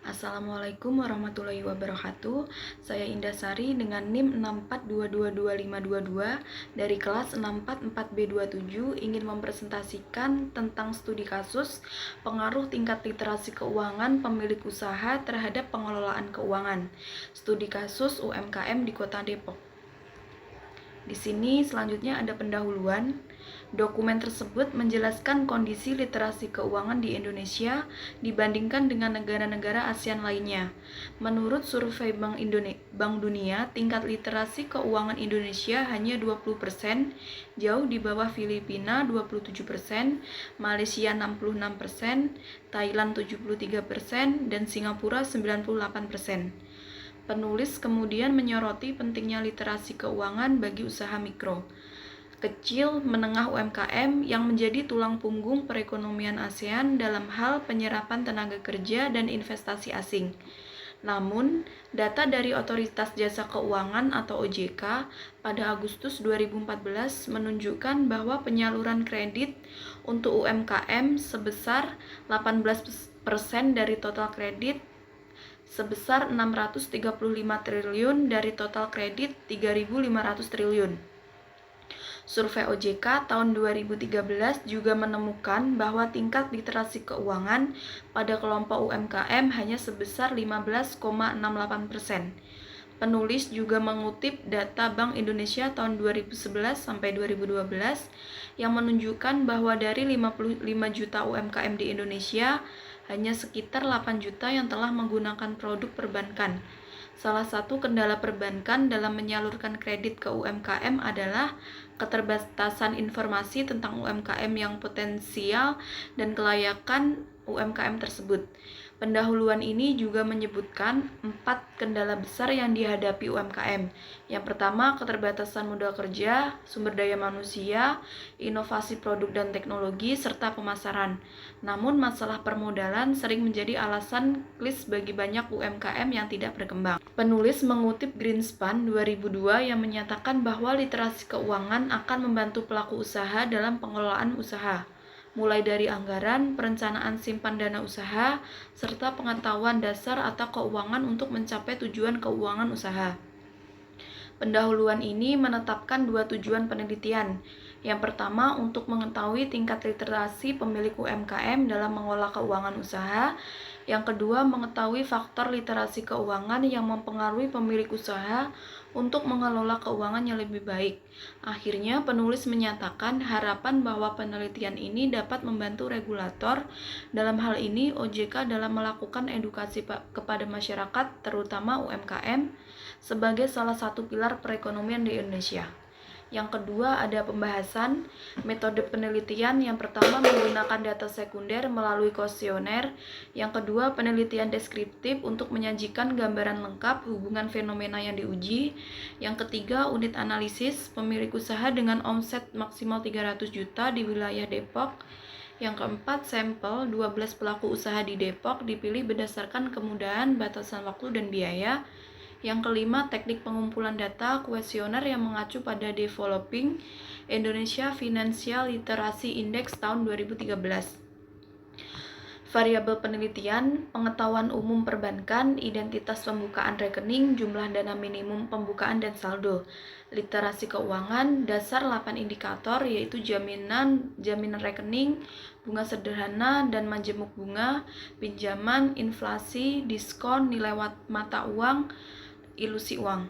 Assalamualaikum warahmatullahi wabarakatuh. Saya Indasari dengan NIM 64222522 dari kelas 644B27 ingin mempresentasikan tentang studi kasus pengaruh tingkat literasi keuangan pemilik usaha terhadap pengelolaan keuangan. Studi kasus UMKM di Kota Depok. Di sini selanjutnya ada pendahuluan. Dokumen tersebut menjelaskan kondisi literasi keuangan di Indonesia dibandingkan dengan negara-negara ASEAN lainnya. Menurut survei Bank Dunia, tingkat literasi keuangan Indonesia hanya 20%, jauh di bawah Filipina 27%, Malaysia 66%, Thailand 73%, dan Singapura 98%. Penulis kemudian menyoroti pentingnya literasi keuangan bagi usaha mikro, kecil, menengah UMKM yang menjadi tulang punggung perekonomian ASEAN dalam hal penyerapan tenaga kerja dan investasi asing. Namun, data dari Otoritas Jasa Keuangan atau OJK pada Agustus 2014 menunjukkan bahwa penyaluran kredit untuk UMKM sebesar 18% dari total kredit sebesar 635 triliun dari total kredit 3.500 triliun. Survei OJK tahun 2013 juga menemukan bahwa tingkat literasi keuangan pada kelompok UMKM hanya sebesar 15,68%. Penulis juga mengutip data Bank Indonesia tahun 2011 sampai 2012 yang menunjukkan bahwa dari 55 juta UMKM di Indonesia, hanya sekitar 8 juta yang telah menggunakan produk perbankan. Salah satu kendala perbankan dalam menyalurkan kredit ke UMKM adalah keterbatasan informasi tentang UMKM yang potensial dan kelayakan UMKM tersebut. Pendahuluan ini juga menyebutkan 4 kendala besar yang dihadapi UMKM. Yang pertama, keterbatasan modal kerja, sumber daya manusia, inovasi produk dan teknologi, serta pemasaran. Namun, masalah permodalan sering menjadi alasan klis bagi banyak UMKM yang tidak berkembang. Penulis mengutip Greenspan 2002 yang menyatakan bahwa literasi keuangan akan membantu pelaku usaha dalam pengelolaan usaha, mulai dari anggaran, perencanaan simpan dana usaha, serta pengetahuan dasar atau keuangan untuk mencapai tujuan keuangan usaha. Pendahuluan ini menetapkan 2 tujuan penelitian. Yang pertama, untuk mengetahui tingkat literasi pemilik UMKM dalam mengolah keuangan usaha. Yang kedua, mengetahui faktor literasi keuangan yang mempengaruhi pemilik usaha untuk mengelola keuangannya lebih baik. Akhirnya, penulis menyatakan harapan bahwa penelitian ini dapat membantu regulator, dalam hal ini OJK, dalam melakukan edukasi kepada masyarakat, terutama UMKM, sebagai salah satu pilar perekonomian di Indonesia. Yang kedua, ada pembahasan metode penelitian. Yang pertama, menggunakan data sekunder melalui kuesioner. Yang kedua, penelitian deskriptif untuk menyajikan gambaran lengkap hubungan fenomena yang diuji. Yang ketiga, unit analisis pemilik usaha dengan omset maksimal 300 juta di wilayah Depok. Yang keempat, sampel 12 pelaku usaha di Depok dipilih berdasarkan kemudahan, batasan waktu, dan biaya. Yang kelima, teknik pengumpulan data kuesioner yang mengacu pada Developing Indonesia Financial Literacy Index tahun 2013. Variabel penelitian, pengetahuan umum perbankan, identitas pembukaan rekening, jumlah dana minimum pembukaan dan saldo. Literasi keuangan, dasar 8 indikator yaitu jaminan rekening, bunga sederhana dan majemuk bunga, pinjaman, inflasi, diskon, nilai mata uang, ilusi uang.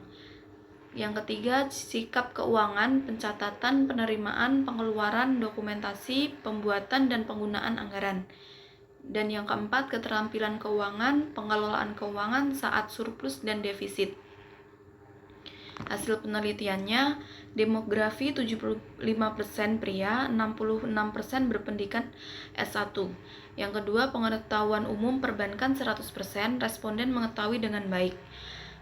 Yang ketiga, sikap keuangan, pencatatan, penerimaan, pengeluaran, dokumentasi, pembuatan dan penggunaan anggaran. Dan yang keempat, keterampilan keuangan, pengelolaan keuangan saat surplus dan defisit. Hasil penelitiannya, demografi 75% pria, 66% berpendidikan S1. Yang kedua, pengetahuan umum perbankan 100%, responden mengetahui dengan baik.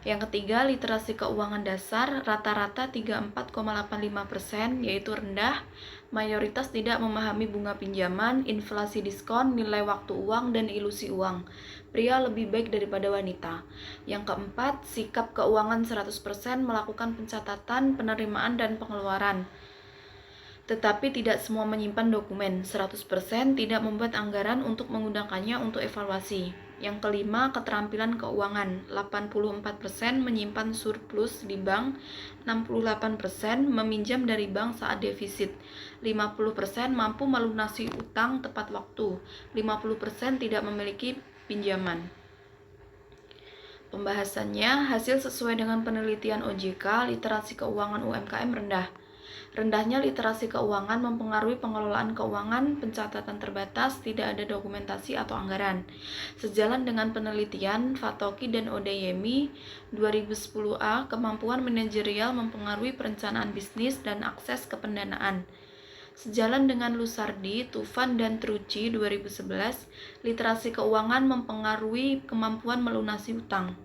Yang ketiga, literasi keuangan dasar rata-rata 34,85%, yaitu rendah. Mayoritas tidak memahami bunga pinjaman, inflasi, diskon, nilai waktu uang, dan ilusi uang. Pria lebih baik daripada wanita. Yang keempat, sikap keuangan 100%, melakukan pencatatan, penerimaan, dan pengeluaran. Tetapi tidak semua menyimpan dokumen. 100% tidak membuat anggaran untuk menggunakannya untuk evaluasi. Yang kelima, keterampilan keuangan. 84% menyimpan surplus di bank, 68% meminjam dari bank saat defisit, 50% mampu melunasi utang tepat waktu, 50% tidak memiliki pinjaman. Pembahasannya, hasil sesuai dengan penelitian OJK, literasi keuangan UMKM rendah. Rendahnya literasi keuangan mempengaruhi pengelolaan keuangan, pencatatan terbatas, tidak ada dokumentasi atau anggaran. Sejalan dengan penelitian Fatoki dan Odeyemi 2010A, kemampuan manajerial mempengaruhi perencanaan bisnis dan akses ke pendanaan. Sejalan dengan Lusardi, Tufan, dan Trucci 2011, literasi keuangan mempengaruhi kemampuan melunasi utang.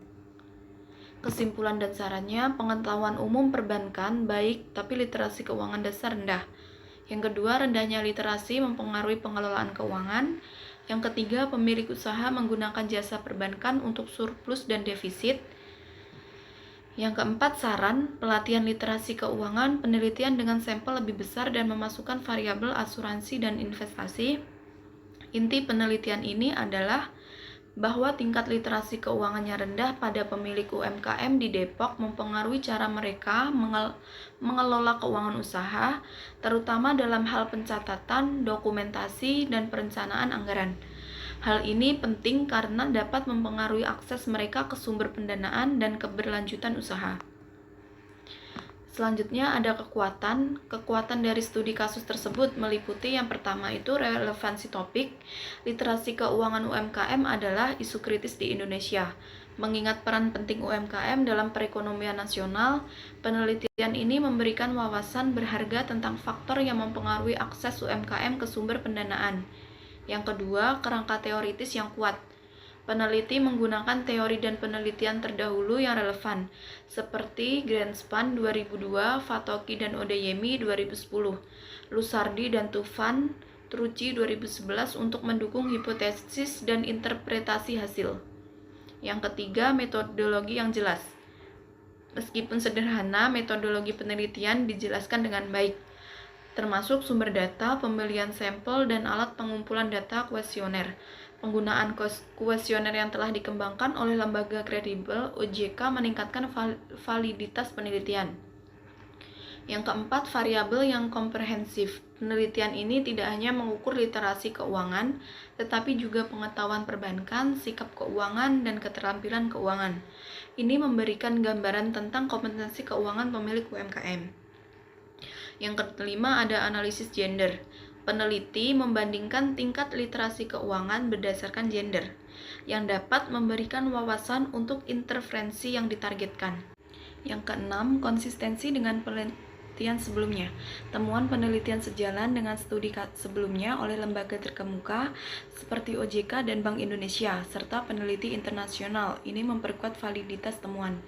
Kesimpulan dan sarannya, pengetahuan umum perbankan baik, tapi literasi keuangan dasar rendah. Yang kedua, rendahnya literasi mempengaruhi pengelolaan keuangan. Yang ketiga, pemilik usaha menggunakan jasa perbankan untuk surplus dan defisit. Yang keempat, saran, pelatihan literasi keuangan, penelitian dengan sampel lebih besar dan memasukkan variabel asuransi dan investasi. Inti penelitian ini adalah bahwa tingkat literasi keuangannya rendah pada pemilik UMKM di Depok mempengaruhi cara mereka mengelola keuangan usaha, terutama dalam hal pencatatan, dokumentasi, dan perencanaan anggaran. Hal ini penting karena dapat mempengaruhi akses mereka ke sumber pendanaan dan keberlanjutan usaha. Selanjutnya ada kekuatan. Kekuatan dari studi kasus tersebut meliputi yang pertama itu relevansi topik. Literasi keuangan UMKM adalah isu kritis di Indonesia. Mengingat peran penting UMKM dalam perekonomian nasional, penelitian ini memberikan wawasan berharga tentang faktor yang mempengaruhi akses UMKM ke sumber pendanaan. Yang kedua, kerangka teoritis yang kuat. Peneliti menggunakan teori dan penelitian terdahulu yang relevan, seperti Greenspan 2002, Fatoki dan Odeyemi 2010, Lusardi dan Tufan, Trucci 2011 untuk mendukung hipotesis dan interpretasi hasil. Yang ketiga, metodologi yang jelas. Meskipun sederhana, metodologi penelitian dijelaskan dengan baik, termasuk sumber data, pemilihan sampel, dan alat pengumpulan data kuesioner. Penggunaan kuesioner yang telah dikembangkan oleh lembaga kredibel OJK meningkatkan validitas penelitian. Yang keempat, variabel yang komprehensif. Penelitian ini tidak hanya mengukur literasi keuangan, tetapi juga pengetahuan perbankan, sikap keuangan, dan keterampilan keuangan. Ini memberikan gambaran tentang kompetensi keuangan pemilik UMKM. Yang kelima ada analisis gender. Peneliti membandingkan tingkat literasi keuangan berdasarkan gender, yang dapat memberikan wawasan untuk intervensi yang ditargetkan. Yang keenam, konsistensi dengan penelitian sebelumnya. Temuan penelitian sejalan dengan studi sebelumnya oleh lembaga terkemuka seperti OJK dan Bank Indonesia, serta peneliti internasional. Ini memperkuat validitas temuan.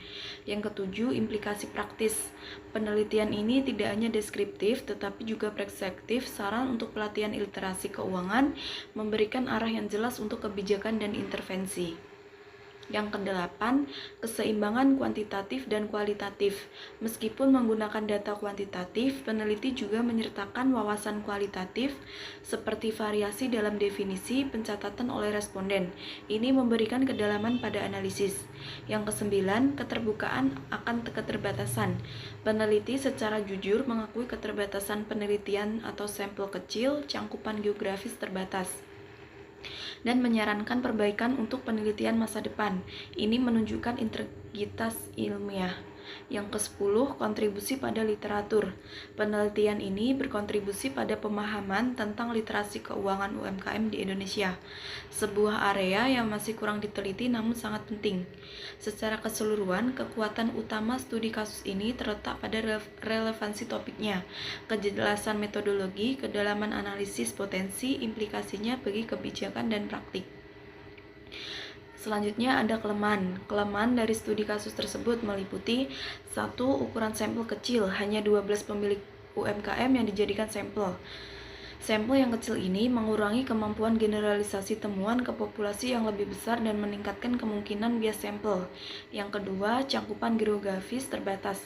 Yang ketujuh, implikasi praktis. Penelitian ini tidak hanya deskriptif, tetapi juga preskriptif. Saran untuk pelatihan literasi keuangan memberikan arah yang jelas untuk kebijakan dan intervensi. Yang kedelapan, keseimbangan kuantitatif dan kualitatif. Meskipun menggunakan data kuantitatif, peneliti juga menyertakan wawasan kualitatif seperti variasi dalam definisi pencatatan oleh responden. Ini memberikan kedalaman pada analisis. Yang kesembilan, keterbukaan akan keterbatasan. Peneliti secara jujur mengakui keterbatasan penelitian atau sampel kecil, cangkupan geografis terbatas, dan menyarankan perbaikan untuk penelitian masa depan. Ini menunjukkan integritas ilmiah. Yang ke-10, kontribusi pada literatur. Penelitian ini berkontribusi pada pemahaman tentang literasi keuangan UMKM di Indonesia, sebuah area yang masih kurang diteliti namun sangat penting. Secara keseluruhan, kekuatan utama studi kasus ini terletak pada relevansi topiknya, kejelasan metodologi, kedalaman analisis potensi, implikasinya bagi kebijakan dan praktik. Selanjutnya ada kelemahan. Kelemahan dari studi kasus tersebut meliputi 1. Ukuran sampel kecil, hanya 12 pemilik UMKM yang dijadikan sampel. Sampel yang kecil ini mengurangi kemampuan generalisasi temuan ke populasi yang lebih besar dan meningkatkan kemungkinan bias sampel. Yang kedua, cakupan geografis terbatas.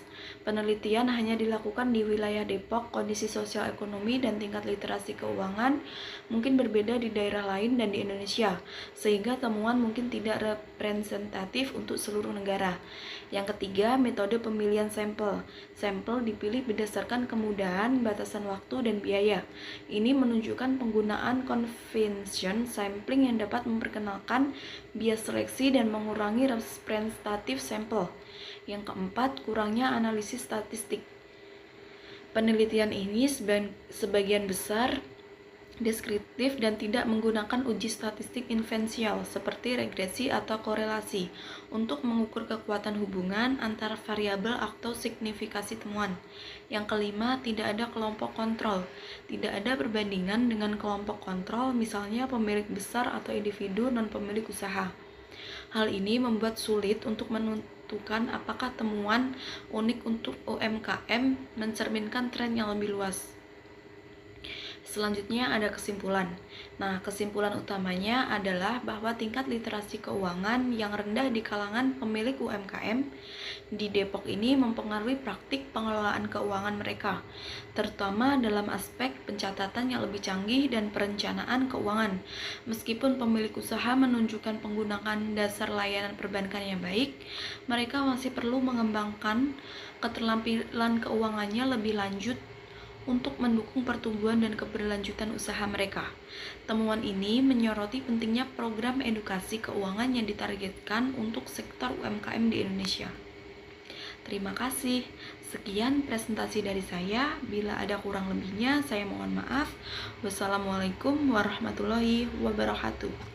Penelitian hanya dilakukan di wilayah Depok, kondisi sosial ekonomi dan tingkat literasi keuangan mungkin berbeda di daerah lain dan di Indonesia, sehingga temuan mungkin tidak representatif untuk seluruh negara. Yang ketiga, metode pemilihan sampel. Sampel dipilih berdasarkan kemudahan, batasan waktu, dan biaya. Ini menunjukkan penggunaan convention sampling yang dapat memperkenalkan bias seleksi dan mengurangi representatif sampel. Yang keempat, kurangnya analisis statistik. Penelitian ini sebagian besar deskriptif dan tidak menggunakan uji statistik inferensial seperti regresi atau korelasi untuk mengukur kekuatan hubungan antara variabel atau signifikasi temuan. Yang kelima, tidak ada kelompok kontrol. Tidak ada perbandingan dengan kelompok kontrol, misalnya pemilik besar atau individu non-pemilik usaha. Hal ini membuat sulit untuk menentukan apakah temuan unik untuk UMKM mencerminkan tren yang lebih luas. Selanjutnya ada kesimpulan. Nah, kesimpulan utamanya adalah bahwa tingkat literasi keuangan yang rendah di kalangan pemilik UMKM di Depok ini mempengaruhi praktik pengelolaan keuangan mereka, terutama dalam aspek pencatatan yang lebih canggih dan perencanaan keuangan. Meskipun pemilik usaha menunjukkan penggunaan dasar layanan perbankan yang baik, mereka masih perlu mengembangkan keterampilan keuangannya lebih lanjut untuk mendukung pertumbuhan dan keberlanjutan usaha mereka. Temuan ini menyoroti pentingnya program edukasi keuangan yang ditargetkan untuk sektor UMKM di Indonesia. Terima kasih. Sekian presentasi dari saya. Bila ada kurang lebihnya, saya mohon maaf. Wassalamualaikum warahmatullahi wabarakatuh.